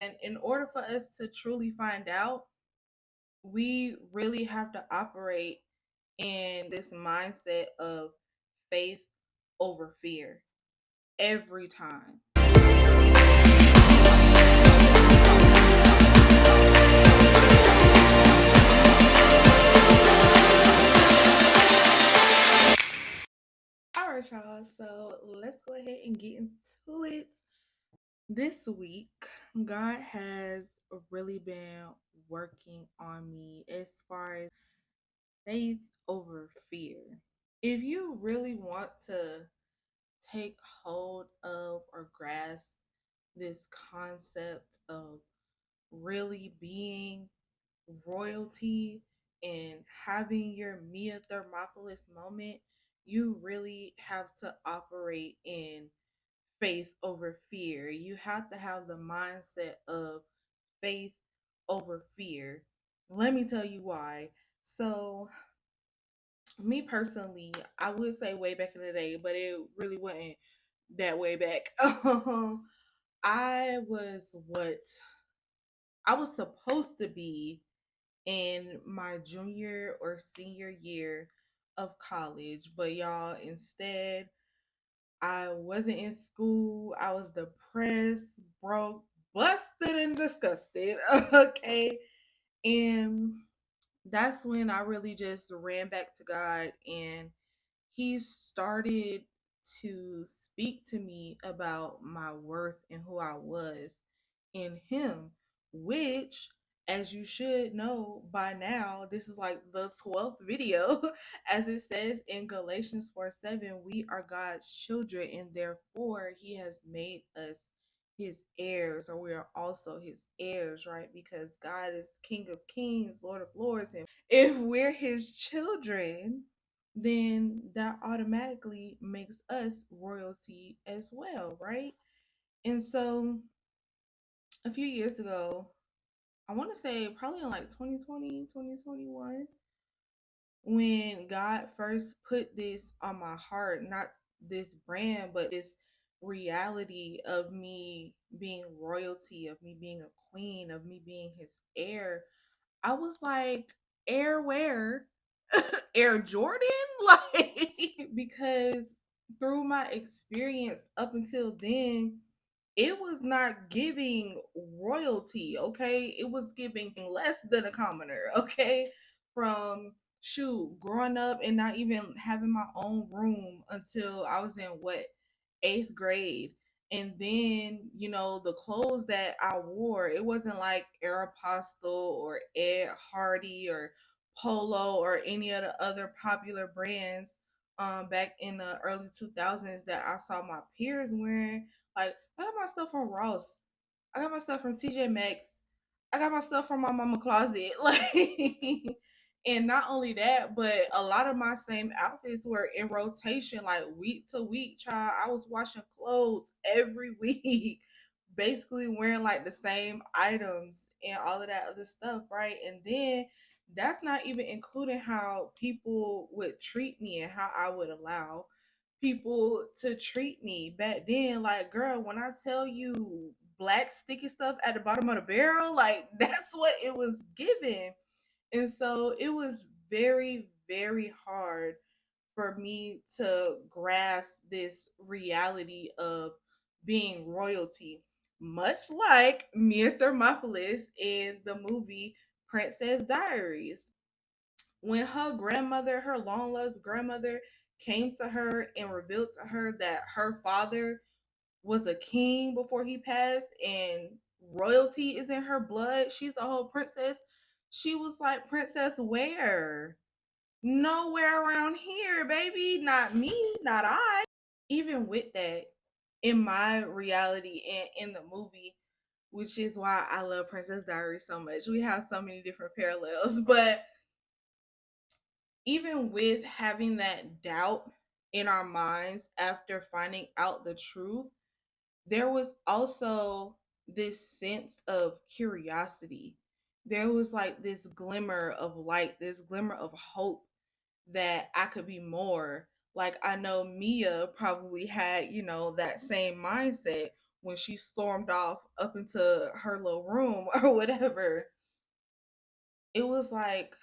And in order for us to truly find out, we really have to operate in this mindset of faith over fear every time. All right, y'all. So let's go ahead and get into it. This week, God has really been working on me as far as faith over fear. If you really want to take hold of or grasp this concept of really being royalty and having your Mia Thermopolis moment, you really have to operate in faith over fear. You have to have the mindset of faith over fear. Let me tell you why. So, me personally, I would say way back in the day, but it really wasn't that way back. I was what I was supposed to be in my junior or senior year of college, but y'all, instead, I wasn't in school. I was depressed, broke, busted, and disgusted. Okay. And that's when I really just ran back to God, and He started to speak to me about my worth and who I was in Him, which, as you should know by now, this is like the 12th video. As it says in Galatians 4:7, we are God's children, and therefore He has made us His heirs, or we are also His heirs, right? Because God is King of Kings, Lord of Lords, and if we're His children, then that automatically makes us royalty as well, right? And so a few years ago, I want to say probably in like 2020, 2021, when God first put this on my heart, not this brand, but this reality of me being royalty, of me being a queen, of me being his heir, I was like, heir where? Air Jordan? Like, because through my experience up until then, it was not giving royalty, okay? It was giving less than a commoner, okay? From shoot, growing up and not even having my own room until I was in what, eighth grade. And then, the clothes that I wore, it wasn't like Aeropostale or Ed Hardy or Polo or any of the other popular brands back in the early 2000s that I saw my peers wearing. Like, I got my stuff from Ross. I got my stuff from TJ Maxx. I got my stuff from my mama closet. Like, and not only that, but a lot of my same outfits were in rotation, like week to week. Child, I was washing clothes every week, basically wearing like the same items and all of that other stuff, right? And then that's not even including how people would treat me and how I would allow people to treat me back then. Like, girl, when I tell you black sticky stuff at the bottom of the barrel, like that's what it was given. And so it was very, very hard for me to grasp this reality of being royalty, much like Mia Thermopolis in the movie Princess Diaries. When her grandmother, her long lost grandmother, came to her and revealed to her that her father was a king before he passed and royalty is in her blood, she's the whole princess. She was like, Princess, where? Nowhere around here, baby. Not me, not I. Even with that, in my reality and in the movie, which is why I love Princess Diaries so much. We have so many different parallels, but even with having that doubt in our minds after finding out the truth, there was also this sense of curiosity. There was like this glimmer of light, this glimmer of hope that I could be more. Like, I know Mia probably had, that same mindset when she stormed off up into her little room or whatever, it was like,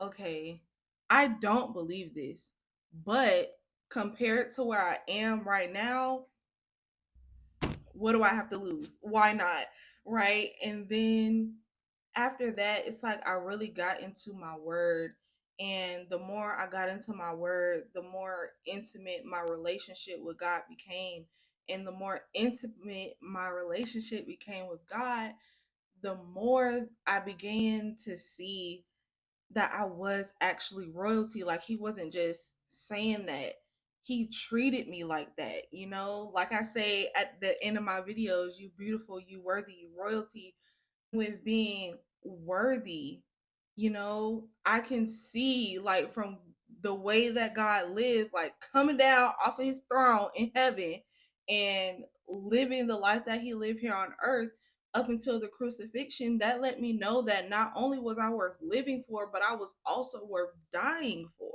okay, I don't believe this. But compared to where I am right now, what do I have to lose? Why not? Right. And then after that, it's like I really got into my word. And the more I got into my word, the more intimate my relationship with God became. And the more intimate my relationship became with God, the more I began to see that I was actually royalty. Like he wasn't just saying that. He treated me like that, you know? Like I say at the end of my videos, you beautiful, you worthy, you royalty. With being worthy, you know, I can see like from the way that God lived, like coming down off of his throne in heaven and living the life that he lived here on earth up until the crucifixion, that let me know that not only was I worth living for, but I was also worth dying for.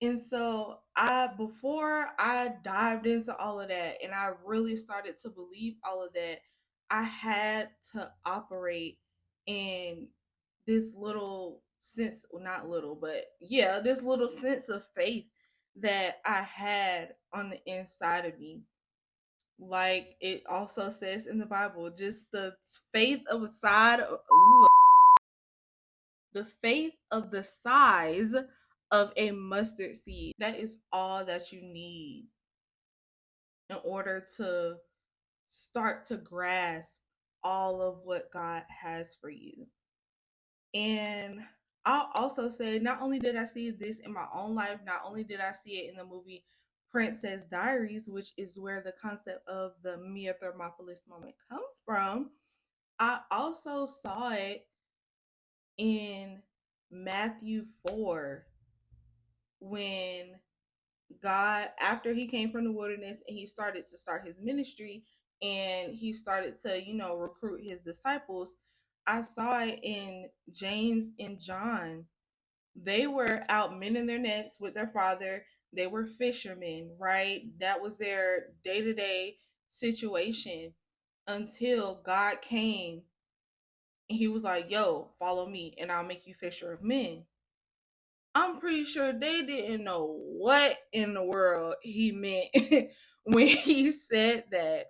And so I before I dived into all of that and I really started to believe all of that, I had to operate in this little sense, well, not little, but yeah, this little sense of faith that I had on the inside of me. Like it also says in the Bible, just the faith of a side of, the faith of the size of a mustard seed. That is all that you need in order to start to grasp all of what God has for you. And I'll also say, not only did I see this in my own life, not only did I see it in the movie Princess Diaries, which is where the concept of the Mia Thermopolis moment comes from, I also saw it in Matthew 4 when God, after he came from the wilderness and he started to start his ministry and he started to, you know, recruit his disciples, I saw it in James and John. They were out mending their nets with their father. They were fishermen, right? That was their day to day situation until God came and he was like, yo, follow me and I'll make you fisher of men. I'm pretty sure they didn't know what in the world he meant when he said that.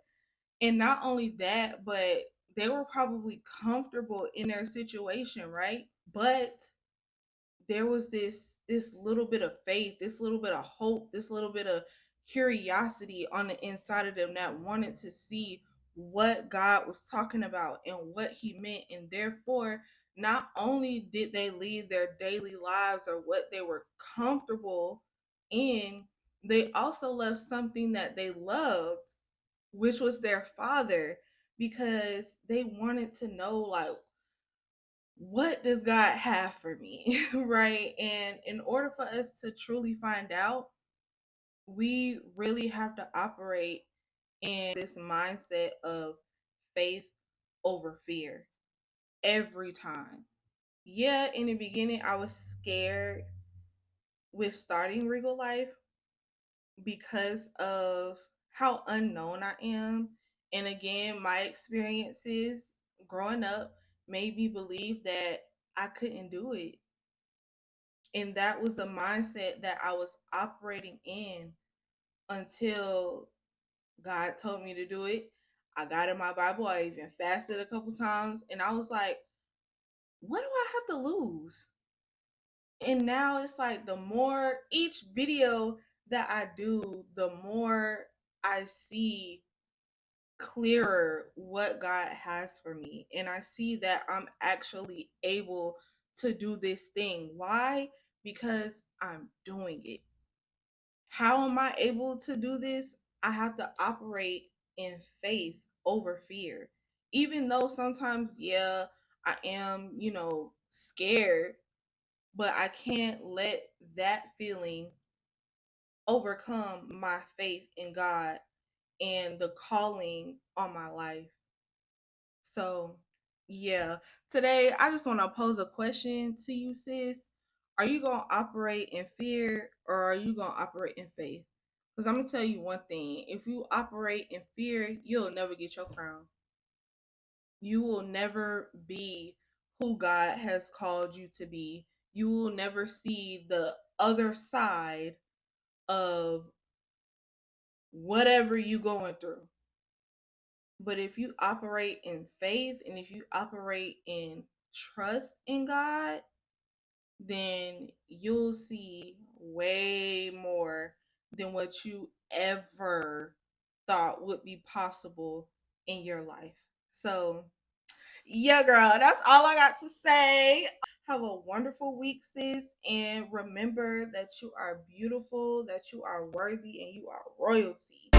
And not only that, but they were probably comfortable in their situation, right? But there was this little bit of faith, this little bit of hope, this little bit of curiosity on the inside of them that wanted to see what God was talking about and what he meant. And therefore, not only did they lead their daily lives or what they were comfortable in, they also left something that they loved, which was their father, because they wanted to know, like, what does God have for me? Right? And in order for us to truly find out, we really have to operate in this mindset of faith over fear every time. Yeah, in the beginning, I was scared with starting Regal Life because of how unknown I am. And again, my experiences growing up made me believe that I couldn't do it. And that was the mindset that I was operating in until God told me to do it. I got in my Bible. I even fasted a couple times. And I was like, what do I have to lose? And now it's like the more each video that I do, the more I see clearer what God has for me. And I see that I'm actually able to do this thing. Why? Because I'm doing it. How am I able to do this? I have to operate in faith over fear. Even though sometimes, yeah, I am, you know, scared, but I can't let that feeling overcome my faith in God and the calling on my life. So, yeah, today I just want to pose a question to you, sis. Are you going to operate in fear or are you going to operate in faith? Because I'm going to tell you one thing, if you operate in fear, you'll never get your crown. You will never be who God has called you to be. You will never see the other side of whatever you going through. But if you operate in faith and if you operate in trust in God, then you'll see way more than what you ever thought would be possible in your life. So, yeah, girl, that's all I got to say. Have a wonderful week, sis. And remember that you are beautiful, that you are worthy, and you are royalty.